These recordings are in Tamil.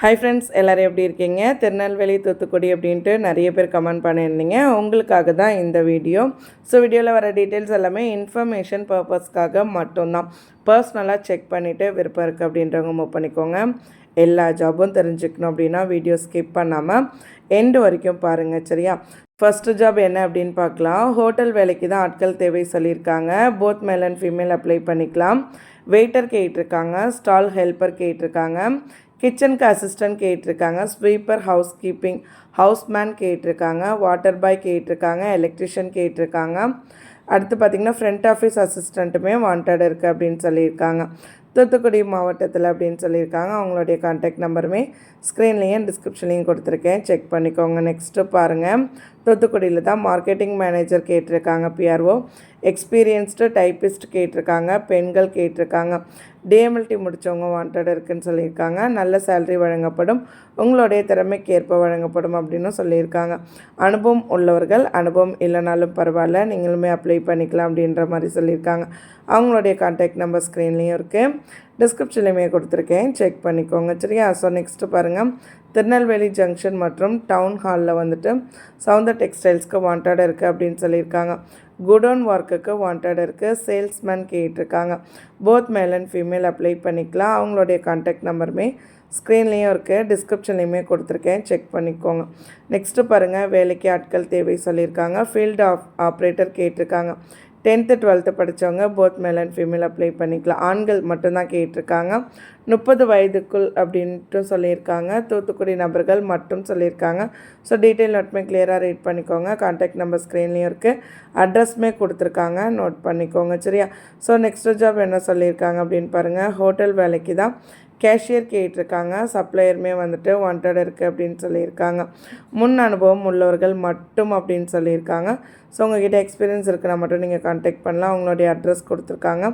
ஹாய் ஃப்ரெண்ட்ஸ், எல்லோரும் எப்படி இருக்கீங்க? திருநெல்வேலி தூத்துக்குடி அப்படின்ட்டு நிறைய பேர் கமெண்ட் பண்ணியிருந்தீங்க. உங்களுக்காக தான் இந்த வீடியோ. ஸோ வீடியோவில் வர டீட்டெயில்ஸ் எல்லாமே இன்ஃபர்மேஷன் பர்பஸ்க்காக மட்டும்தான். பர்சனலாக செக் பண்ணிவிட்டு விருப்பம் இருக்குது அப்படின்றவங்க மூவ் பண்ணிக்கோங்க. எல்லா ஜாபும் தெரிஞ்சுக்கணும் அப்படின்னா வீடியோ ஸ்கிப் பண்ணாமல் எண்டு வரைக்கும் பாருங்கள், சரியா? ஃபஸ்ட்டு ஜாப் என்ன அப்படின்னு பார்க்கலாம். ஹோட்டல் வேலைக்கு தான் ஆட்கள் தேவை சொல்லியிருக்காங்க. Both male and female apply பண்ணிக்கலாம். வெயிட்டர் கேட்டிருக்காங்க, ஸ்டால் ஹெல்ப்பர் கேட்டிருக்காங்க, கிச்சனுக்கு அசிஸ்டன்ட் கேட்டிருக்காங்க, ஸ்வீப்பர், ஹவுஸ் கீப்பிங், ஹவுஸ்மேன் கேட்டிருக்காங்க, வாட்டர் பாய் கேட்டிருக்காங்க, எலக்ட்ரிஷியன் கேட்டிருக்காங்க. அடுத்து பார்த்திங்கன்னா ஃப்ரண்ட் ஆஃபீஸ் அசிஸ்டண்ட்டுமே வாண்டட் இருக்குது அப்படின்னு சொல்லியிருக்காங்க. தூத்துக்குடி மாவட்டத்தில் அப்படின்னு சொல்லியிருக்காங்க. அவங்களுடைய கான்டாக்ட் நம்பருமே ஸ்க்ரீன்லேயும் டிஸ்கிரிப்ஷன்லேயும் கொடுத்துருக்கேன், செக் பண்ணிக்கோங்க. நெக்ஸ்ட்டு பாருங்கள், தூத்துக்குடியில் தான் மார்க்கெட்டிங் மேனேஜர் கேட்டிருக்காங்க, பிஆர்ஓ, எக்ஸ்பீரியன்ஸ்டு டைப்பிஸ்ட் கேட்டிருக்காங்க, பெண்கள் கேட்டிருக்காங்க, டிஎம்எல்டி முடித்தவங்க வாண்டட் இருக்குதுன்னு சொல்லியிருக்காங்க. நல்ல சேலரி வழங்கப்படும், உங்களுடைய திறமைக்கு ஏற்ப வழங்கப்படும் அப்படின்னு சொல்லியிருக்காங்க. அனுபவம் உள்ளவர்கள், அனுபவம் இல்லைனாலும் பரவாயில்ல, நீங்களுமே அப்ளை பண்ணிக்கலாம் அப்படின்ற மாதிரி சொல்லியிருக்காங்க. அவங்களுடைய கான்டாக்ட் நம்பர் ஸ்க்ரீன்லேயும் இருக்குது, டிஸ்கிரிப்ஷன்லேயுமே கொடுத்துருக்கேன், செக் பண்ணிக்கோங்க, சரியா? ஸோ நெக்ஸ்ட்டு பாருங்கள், திருநெல்வேலி ஜங்ஷன் மற்றும் டவுன் ஹாலில் வந்துட்டு சவுந்தர் டெக்ஸ்டைல்ஸ்க்கு வாண்டட் இருக்குது அப்படின்னு சொல்லியிருக்காங்க. குடோன் ஒர்க்குக்கு வாண்டட் இருக்குது, சேல்ஸ்மேன் கேட்டிருக்காங்க. Both male and female apply பண்ணிக்கலாம். அவங்களுடைய கான்டாக்ட் நம்பருமே ஸ்க்ரீன்லேயும் இருக்குது, டிஸ்கிரிப்ஷன்லேயுமே கொடுத்துருக்கேன், செக் பண்ணிக்கோங்க. நெக்ஸ்ட்டு பாருங்கள், வேலைக்கு ஆட்கள் தேவை சொல்லியிருக்காங்க. ஃபீல்டு ஆப்ரேட்டர் கேட்டிருக்காங்க. 10th 12th படித்தவங்க both male and female apply பண்ணிக்கலாம். ஆண்கள் மட்டும்தான் கேட்டிருக்காங்க. 30 வயதுக்குள் அப்படின்ட்டு சொல்லியிருக்காங்க. தூத்துக்குடி நபர்கள் மட்டும் சொல்லியிருக்காங்க. ஸோ டீட்டெயில் நோட்மே கிளியராக ரீட் பண்ணிக்கோங்க. கான்டாக்ட் நம்பர் ஸ்க்ரீன்லேயும் இருக்குது, அட்ரஸ்மே கொடுத்துருக்காங்க, நோட் பண்ணிக்கோங்க, சரியா? ஸோ நெக்ஸ்ட் ஜாப் என்ன சொல்லியிருக்காங்க அப்படின்னு பாருங்கள். ஹோட்டல் வேலைக்கு தான் கேஷியர் கேட்டிருக்காங்க. சப்ளையருமே வந்துட்டு வாண்டட் இருக்குது அப்படின்னு சொல்லியிருக்காங்க. முன் அனுபவம் உள்ளவர்கள் மட்டும் அப்படின்னு சொல்லியிருக்காங்க. ஸோ உங்கள்கிட்ட எக்ஸ்பீரியன்ஸ் இருக்குன்னா மட்டும் நீங்கள் கான்டாக்ட் பண்ணலாம். அவங்களுடைய அட்ரஸ் கொடுத்துருக்காங்க,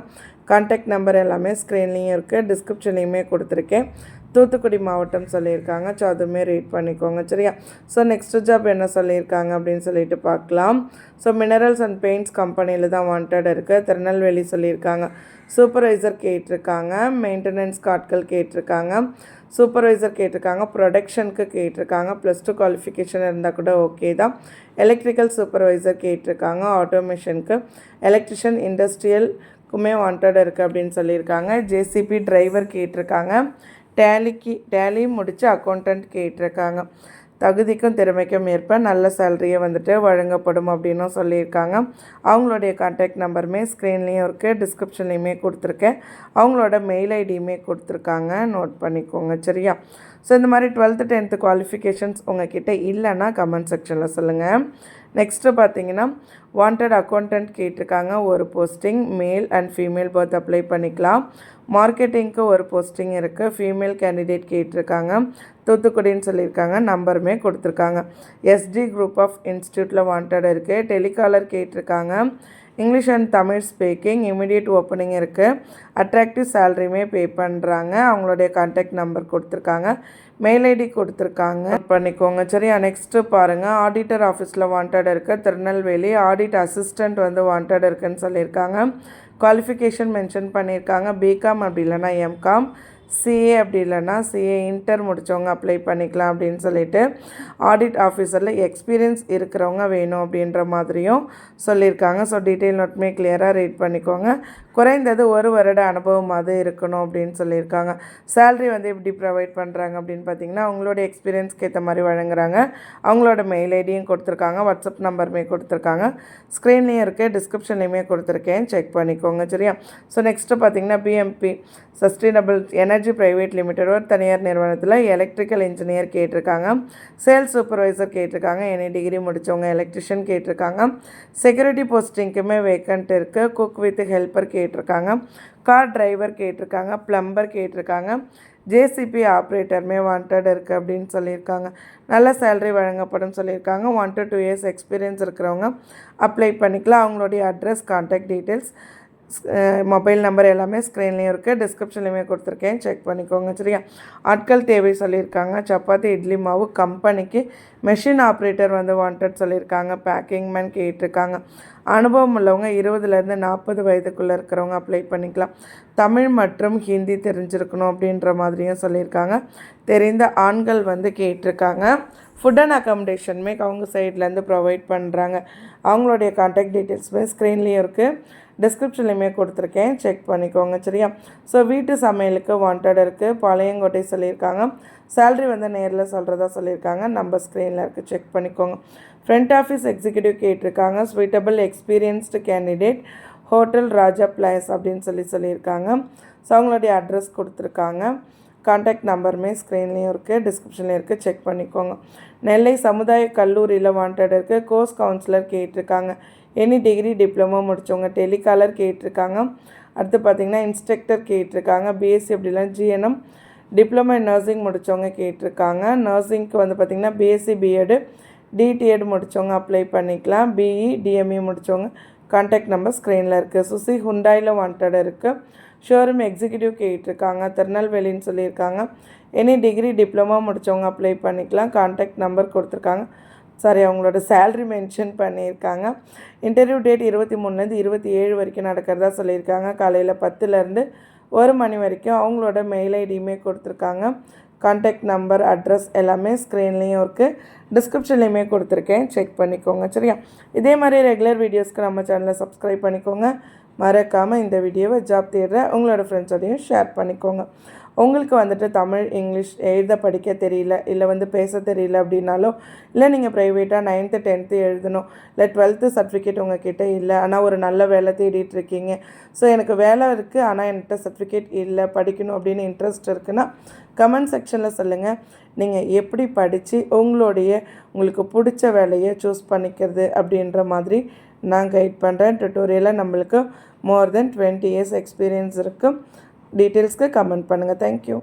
கான்டாக்ட் நம்பர் எல்லாமே ஸ்க்ரீன்லேயும் இருக்குது, டிஸ்கிரிப்ஷன்லேயுமே கொடுத்துருக்கேன். தூத்துக்குடி மாவட்டம் சொல்லியிருக்காங்க. ஸோ அதுவுமே ரீட் பண்ணிக்கோங்க, சரியா? ஸோ நெக்ஸ்ட் ஜாப் என்ன சொல்லியிருக்காங்க அப்படின்னு சொல்லிட்டு பார்க்கலாம். ஸோ மினரல்ஸ் அண்ட் பெயிண்ட்ஸ் கம்பெனியில் தான் வாண்டட் இருக்குது, திருநெல்வேலி சொல்லியிருக்காங்க. சூப்பர்வைசர் கேட்டிருக்காங்க, மெயின்டெனன்ஸ்க்கு ஆட்கள் கேட்டிருக்காங்க, சூப்பர்வைசர் கேட்டிருக்காங்க, ப்ரொடக்ஷனுக்கு கேட்டிருக்காங்க. +2 குவாலிஃபிகேஷன் இருந்தால் கூட ஓகே தான். எலக்ட்ரிக்கல் சூப்பர்வைசர் கேட்டிருக்காங்க, ஆட்டோமேஷனுக்கு, எலக்ட்ரிஷியன், இண்டஸ்ட்ரியலுக்குமே வாண்டட் இருக்குது அப்படின்னு சொல்லியிருக்காங்க. ஜேசிபி டிரைவர் கேட்டிருக்காங்க. டேலி முடித்து அக்கௌண்டன்ட் கேட்டிருக்காங்க. தகுதிக்கும் திறமைக்கும் ஏற்ப நல்ல சேலரியை வந்துட்டு வழங்கப்படும் அப்படின்னும் சொல்லியிருக்காங்க. அவங்களுடைய கான்டாக்ட் நம்பருமே ஸ்க்ரீன்லேயும் இருக்குது, டிஸ்கிரிப்ஷன்லேயுமே கொடுத்துருக்கேன். அவங்களோட மெயில் ஐடியுமே கொடுத்துருக்காங்க, நோட் பண்ணிக்கோங்க, சரியா? ஸோ இந்த மாதிரி 12th 10th குவாலிஃபிகேஷன்ஸ் உங்ககிட்ட இல்லைன்னா கமெண்ட் செக்ஷனில் சொல்லுங்கள். நெக்ஸ்ட்டு பார்த்தீங்கன்னா வாண்டட் அக்கௌண்டன்ட் கேட்டிருக்காங்க. ஒரு posting, male and female both apply பண்ணிக்கலாம். மார்க்கெட்டிங்க்கு ஒரு போஸ்டிங் இருக்குது, ஃபீமேல் கேண்டிடேட் கேட்டிருக்காங்க. தூத்துக்குடின்னு சொல்லியிருக்காங்க, நம்பருமே கொடுத்துருக்காங்க. எஸ்டி குரூப் ஆஃப் இன்ஸ்டியூட்டில் வாண்டட் இருக்குது. டெலிகாலர் கேட்டிருக்காங்க. English and Tamil speaking, immediate opening இருக்குது. அட்ராக்டிவ் சேலரியுமே பே பண்ணுறாங்க. அவங்களுடைய கான்டாக்ட் நம்பர் கொடுத்துருக்காங்க, மெயில் ஐடி கொடுத்துருக்காங்க, பண்ணிக்கோங்க, சரியா? நெக்ஸ்ட்டு பாருங்கள், ஆடிட்டர் ஆஃபீஸில் வாண்டட் இருக்குது, திருநெல்வேலி. ஆடிட் அசிஸ்டண்ட் வந்து வாண்டட் இருக்குதுன்னு சொல்லியிருக்காங்க. குவாலிஃபிகேஷன் மென்ஷன் பண்ணியிருக்காங்க. பிகாம் அப்படி இல்லைனா எம்காம், சிஏ அப்படி இல்லைனா சிஏ இன்டர் முடித்தவங்க அப்ளை பண்ணிக்கலாம் அப்படின்னு சொல்லிட்டு ஆடிட் ஆஃபீஸரில் எக்ஸ்பீரியன்ஸ் இருக்கிறவங்க வேணும் அப்படின்ற மாதிரியும் சொல்லியிருக்காங்க. ஸோ டீட்டெயில் நோட்மே கிளியராக ரீட் பண்ணிக்கோங்க. குறைந்தது 1 வருட அனுபவம் அது இருக்கணும் அப்படின்னு சொல்லியிருக்காங்க. சேலரி வந்து எப்படி ப்ரொவைட் பண்ணுறாங்க அப்படின்னு பார்த்தீங்கன்னா அவங்களோட எக்ஸ்பீரியன்ஸ்க்கு ஏற்ற மாதிரி வழங்குறாங்க. அவங்களோட மெயில் ஐடியும் கொடுத்துருக்காங்க, வாட்ஸ்அப் நம்பருமே கொடுத்துருக்காங்க, ஸ்க்ரீன்லேயும் இருக்குது, டிஸ்கிரிப்ஷன்லேயுமே கொடுத்துருக்கேன், செக் பண்ணிக்கோங்க, சரியா? ஸோ நெக்ஸ்ட்டு பார்த்தீங்கன்னா BMP sustainable energy private limited ஒரு தனியார் நிறுவனத்தில் எலக்ட்ரிக்கல் இன்ஜினியர் கேட்டிருக்காங்க. சேல்ஸ் சூப்பர்வைசர் கேட்டிருக்காங்க. எனி டிகிரி முடித்தவங்க. எலக்ட்ரிஷியன் கேட்டிருக்காங்க. செக்யூரிட்டி போஸ்டிங்க்குமே வேக்கண்ட் இருக்குது. குக் வித் ஹெல்ப்பர் கேட்டிருக்காங்க. கார் டிரைவர் கேட்டிருக்காங்க. ப்ளம்பர் கேட்டிருக்காங்க. ஜேசிபி ஆப்ரேட்டருமே வாண்டட் இருக்குது அப்படின்னு சொல்லியிருக்காங்க. நல்ல சேலரி வழங்கப்படும் சொல்லியிருக்காங்க. 1 to 2 years எக்ஸ்பீரியன்ஸ் இருக்கிறவங்க அப்ளை பண்ணிக்கலாம். அவங்களுடைய address, contact details, mobile number எல்லாமே ஸ்க்ரீன்லேயும் இருக்குது, டிஸ்கிரிப்ஷன்லேயுமே கொடுத்துருக்கேன், செக் பண்ணிக்கோங்க, சரியா? ஆட்கள் தேவை சொல்லியிருக்காங்க. சப்பாத்தி இட்லி மாவு கம்பெனிக்கு மெஷின் ஆப்ரேட்டர் வந்து வாண்டட் சொல்லியிருக்காங்க. பேக்கிங் மேன் கேட்டிருக்காங்க. அனுபவம் உள்ளவங்க 20லேருந்து 40 வயதுக்குள்ளே இருக்கிறவங்க அப்ளை பண்ணிக்கலாம். தமிழ் மற்றும் ஹிந்தி தெரிஞ்சிருக்கணும் அப்படின்ற மாதிரியும் சொல்லியிருக்காங்க. தெரிந்த ஆண்கள் வந்து கேட்டிருக்காங்க. ஃபுட் அண்ட் அக்காமடேஷனுமே அவங்க சைட்லேருந்து ப்ரொவைட் பண்ணுறாங்க. அவங்களுடைய கான்டாக்ட் டீட்டெயில்ஸுமே ஸ்க்ரீன்லேயும் இருக்குது, டிஸ்கிரிப்ஷன்லேயுமே கொடுத்துருக்கேன், செக் பண்ணிக்கோங்க சரியா. ஸோ வீட்டு சமையலுக்கு வாண்டட் இருக்குது, பாளையங்கோட்டை சொல்லியிருக்காங்க. சேலரி வந்து நேரில் சொல்கிறதா சொல்லியிருக்காங்க. நம்பர் ஸ்க்ரீனில் இருக்குது, செக் பண்ணிக்கோங்க. ஃப்ரண்ட் ஆஃபீஸ் எக்ஸிக்யூட்டிவ் கேட்டிருக்காங்க. ஸ்வீட்டபிள் எக்ஸ்பீரியன்ஸ்டு கேண்டிடேட், ஹோட்டல் ராஜா பிளேஸ் அப்படின்னு சொல்லியிருக்காங்க. ஸோ அவங்களுடைய அட்ரஸ் கொடுத்துருக்காங்க. கான்டாக்ட் நம்பருமே ஸ்க்ரீன்லேயும் இருக்குது, டிஸ்கிரிப்ஷன்லேயும் இருக்குது, செக் பண்ணிக்கோங்க. நெல்லை சமுதாய கல்லூரியில் வாண்டட் இருக்குது. கோர்ஸ் கவுன்சிலர் கேட்டிருக்காங்க. எனி டிகிரி டிப்ளமோ முடித்தவங்க. டெலிகாலர் கேட்டிருக்காங்க. அடுத்து பார்த்திங்கன்னா இன்ஸ்ட்ரக்டர் கேட்டிருக்காங்க. பிஎஸ்சி அப்படிலாம் ஜிஎன்எம் டிப்ளமோ இன் நர்சிங் முடித்தவங்க கேட்டிருக்காங்க. நர்சிங்க்கு வந்து பார்த்திங்கன்னா பிஎஸ்சி பிஎட் டிடிஎட் முடித்தவங்க அப்ளை பண்ணிக்கலாம். பிஇ டிஎம்இ முடித்தவங்க. கான்டாக்ட் நம்பர் ஸ்க்ரீனில் இருக்குது. சுசி ஹுண்டாயில் வாண்டட் இருக்குது. ஷோரூம் எக்ஸிக்யூட்டிவ் கேட்டிருக்காங்க. திருநெல்வேலின்னு சொல்லியிருக்காங்க. எனி டிகிரி டிப்ளமோ முடித்தவங்க அப்ளை பண்ணிக்கலாம். கான்டாக்ட் நம்பர் கொடுத்துருக்காங்க. சாரி, அவங்களோட சேல்ரி மென்ஷன் பண்ணியிருக்காங்க. இன்டர்வியூ டேட் 23லேருந்து 27 வரைக்கும் நடக்கிறதா சொல்லியிருக்காங்க. காலையில் 10லேருந்து 1 மணி வரைக்கும். அவங்களோட மெயில் ஐடியுமே கொடுத்துருக்காங்க. கான்டாக்ட் நம்பர் அட்ரஸ் எல்லாமே ஸ்க்ரீன்லேயும் இருக்குது, டிஸ்கிரிப்ஷன்லேயுமே கொடுத்துருக்கேன், செக் பண்ணிக்கோங்க சரியா. இதே மாதிரி ரெகுலர் வீடியோஸ்க்கு நம்ம சேனலை சப்ஸ்கிரைப் பண்ணிக்கோங்க. மறக்காமல் இந்த வீடியோவை ஜாப் தேடுற உங்களோட ஃப்ரெண்ட்ஸோடையும் ஷேர் பண்ணிக்கோங்க. உங்களுக்கு வந்துட்டு தமிழ் இங்கிலீஷ் எழுத படிக்க தெரியல, இல்லை வந்து பேச தெரியல அப்படின்னாலும், இல்லை நீங்கள் ப்ரைவேட்டாக 9th 10th எழுதணும், இல்லை 12th சர்டிஃபிகேட் உங்ககிட்ட இல்லை, ஆனால் ஒரு நல்ல வேலை தேடிட்டு இருக்கீங்க, ஸோ எனக்கு வேலை இருக்குது ஆனால் என்கிட்ட சர்டிஃபிகேட் இல்லை, படிக்கணும் அப்படின்னு இன்ட்ரெஸ்ட் இருக்குன்னா கமெண்ட் செக்ஷனில் சொல்லுங்கள். நீங்கள் எப்படி படித்து உங்களுக்கு பிடிச்ச வேலையை சூஸ் பண்ணிக்கிறது அப்படின்ற மாதிரி நான் கைட் பண்ணுறேன். டுட்டோரியலாக நம்மளுக்கு மோர் தென் 20 years எக்ஸ்பீரியன்ஸ் இருக்குது. டீட்டெயில்ஸ்க்கு கமெண்ட் பண்ணுங்கள். தேங்க்யூ.